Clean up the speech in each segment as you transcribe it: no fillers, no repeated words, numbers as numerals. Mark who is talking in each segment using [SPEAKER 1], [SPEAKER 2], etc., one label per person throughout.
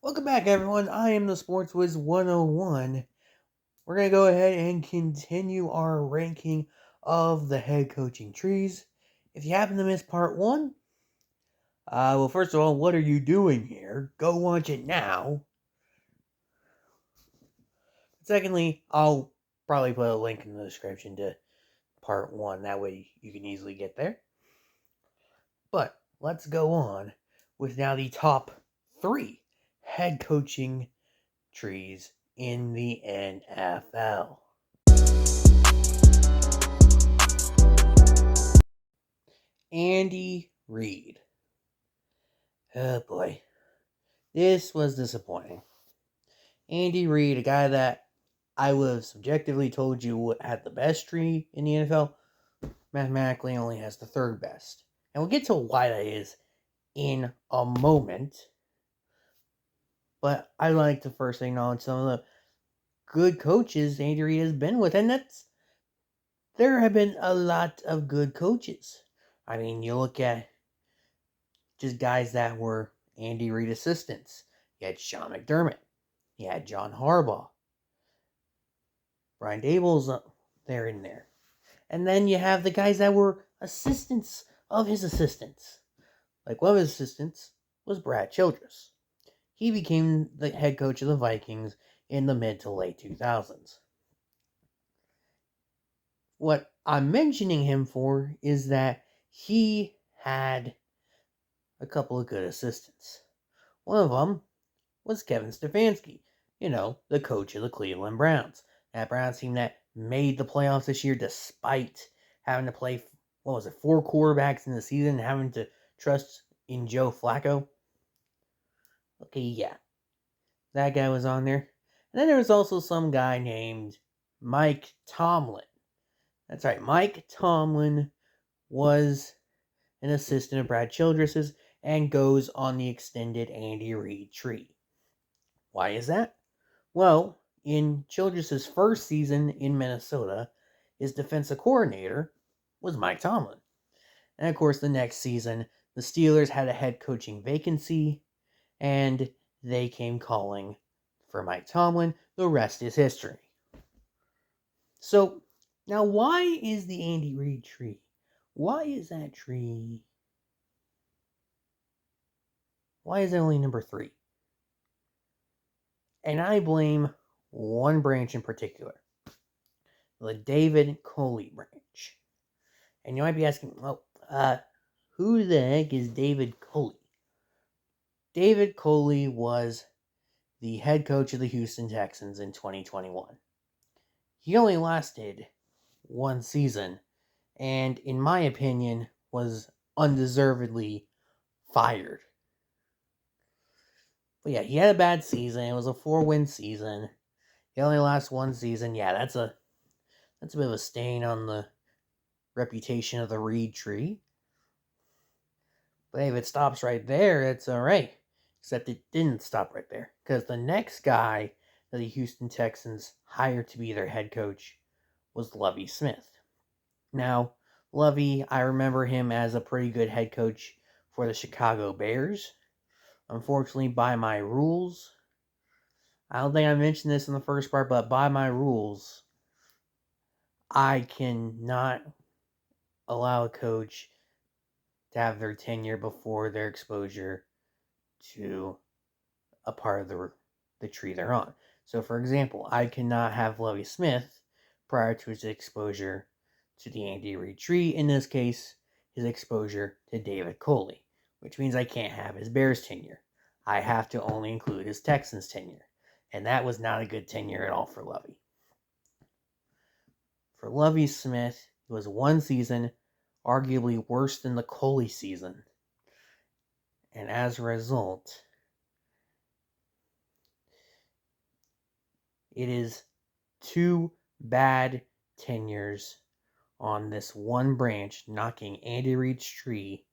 [SPEAKER 1] Welcome back, everyone. I am the Sports Wiz 101. We're going to go ahead and continue our ranking of the head coaching trees. If you happen to miss part one, well, first of all, what are you doing here? Go watch it now. Secondly, I'll probably put a link in the description to part one. That way you can easily get there. But let's go on with now the top three head coaching trees in the NFL. Andy Reid. Oh boy. This was disappointing. Andy Reid, a guy that I would have subjectively told you had the best tree in the NFL, mathematically only has the third best. And we'll get to why that is in a moment. But I like to first acknowledge some of the good coaches Andy Reid has been with. And there have been a lot of good coaches. I mean, you look at just guys that were Andy Reid assistants. You had Sean McDermott. You had John Harbaugh. Brian Daboll's up there in there. And then you have the guys that were assistants of his assistants. Like one of his assistants was Brad Childress. He became the head coach of the Vikings in the mid to late 2000s. What I'm mentioning him for is that he had a couple of good assistants. One of them was Kevin Stefanski, the coach of the Cleveland Browns. That Browns team that made the playoffs this year despite having to play, 4 quarterbacks in the season and having to trust in Joe Flacco. Okay, yeah. That guy was on there. And then there was also some guy named Mike Tomlin. That's right, Mike Tomlin was an assistant of Brad Childress's and goes on the extended Andy Reid tree. Why is that? Well, in Childress's first season in Minnesota, his defensive coordinator was Mike Tomlin. And of course, the next season, the Steelers had a head coaching vacancy, and they came calling for Mike Tomlin. The rest is history. So, now why is the Andy Reid tree? Why is that tree? Why is it only number 3? And I blame one branch in particular, the David Culley branch. And you might be asking, who the heck is David Culley? David Culley was the head coach of the Houston Texans in 2021. He only lasted one season, and in my opinion, was undeservedly fired. But yeah, he had a bad season. It was a 4-win season. He only lasted one season. Yeah, that's a bit of a stain on the reputation of the Reid tree. But hey, if it stops right there, it's alright. Except it didn't stop right there. Because the next guy that the Houston Texans hired to be their head coach was Lovie Smith. Now, Lovie, I remember him as a pretty good head coach for the Chicago Bears. Unfortunately, by my rules, I don't think I mentioned this in the first part, but by my rules, I cannot allow a coach to have their tenure before their exposure to a part of the tree they're on. So, for example, I cannot have Lovie Smith prior to his exposure to the Andy Reid tree. In this case, his exposure to David Culley, which means I can't have his Bears tenure. I have to only include his Texans tenure. And that was not a good tenure at all for Lovie. For Lovie Smith, it was one season, arguably worse than the Culley season. And as a result, it is 2 bad tenures on this one branch, knocking Andy Reid's tree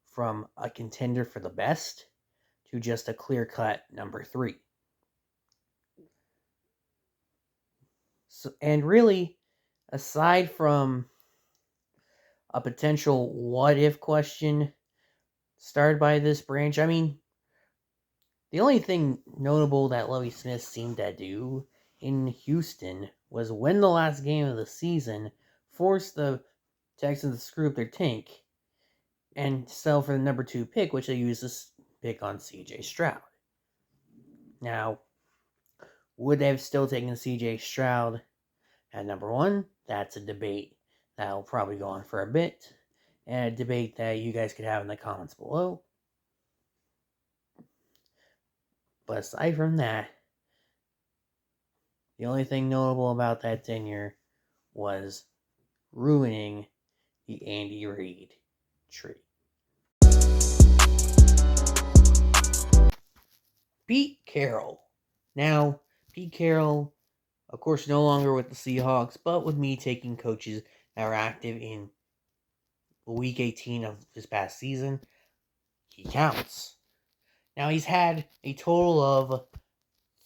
[SPEAKER 1] from a contender for the best to just a clear-cut number 3. So, and really, aside from a potential what-if question started by this branch, I mean, The only thing notable that Lovie Smith seemed to do in Houston was win the last game of the season, force the Texans to screw up their tank, and sell for the number 2 pick, which they used this pick on CJ Stroud. Now, would they have still taken CJ Stroud at number 1? That's a debate that'll probably go on for a bit, and a debate that you guys could have in the comments below. But aside from that, the only thing notable about that tenure was ruining the Andy Reid tree. Pete Carroll. Now, Pete Carroll, of course, no longer with the Seahawks, but with me taking coaches that were active in Week 18 of this past season, he counts. Now, he's had a total of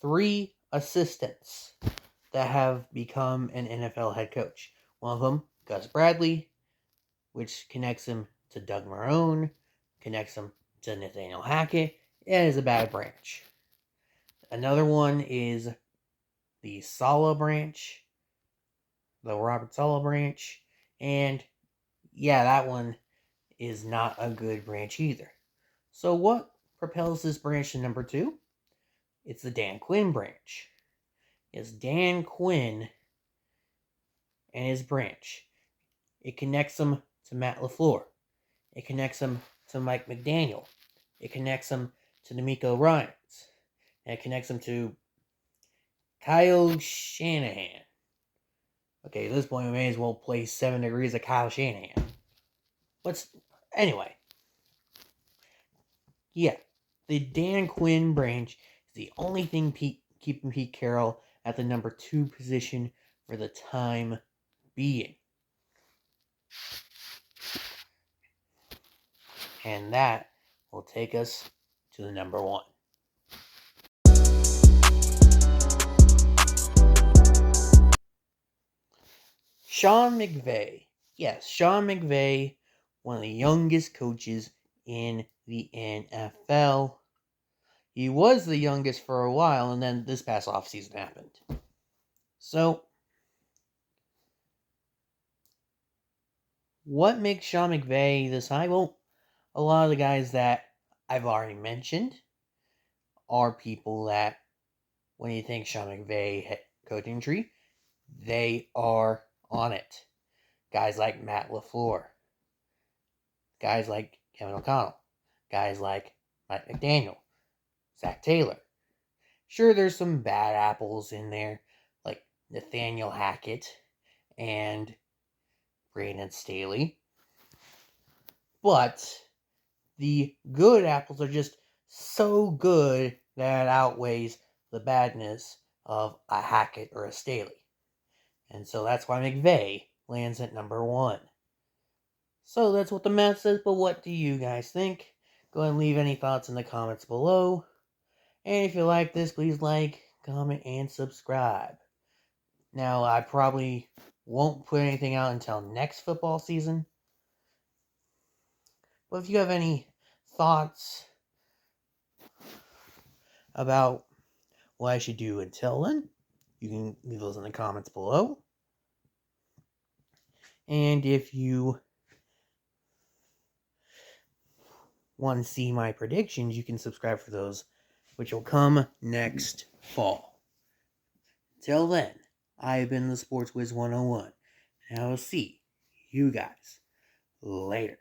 [SPEAKER 1] 3 assistants that have become an NFL head coach. One of them, Gus Bradley, which connects him to Doug Marrone, connects him to Nathaniel Hackett. It is a bad branch. Another one is the Saleh branch, the Robert Saleh branch, and yeah, that one is not a good branch either. So what propels this branch to number 2? It's the Dan Quinn branch. It's Dan Quinn and his branch. It connects him to Matt LaFleur. It connects him to Mike McDaniel. It connects him to DeMeco Ryans. And it connects him to Kyle Shanahan. Okay, at this point, we may as well play 7 Degrees of Kyle Shanahan. Anyway. Yeah, the Dan Quinn branch is the only thing keeping Pete Carroll at the number 2 position for the time being. And that will take us to the number 1. Sean McVay. Yes, Sean McVay, one of the youngest coaches in the NFL. He was the youngest for a while, and then this past offseason happened. So, what makes Sean McVay this high? Well, a lot of the guys that I've already mentioned are people that, when you think Sean McVay head coaching tree, they are on it. Guys like Matt LaFleur. Guys like Kevin O'Connell. Guys like Mike McDaniel. Zach Taylor. Sure, there's some bad apples in there, like Nathaniel Hackett and Brandon Staley. But the good apples are just so good that it outweighs the badness of a Hackett or a Staley. And so that's why McVay lands at number 1. So that's what the math says, but what do you guys think? Go ahead and leave any thoughts in the comments below. And if you like this, please like, comment, and subscribe. Now, I probably won't put anything out until next football season. But if you have any thoughts about what I should do until then, you can leave those in the comments below. And if you want to see my predictions, you can subscribe for those, which will come next fall. Till then, I have been the Sports Wiz 101, and I will see you guys later.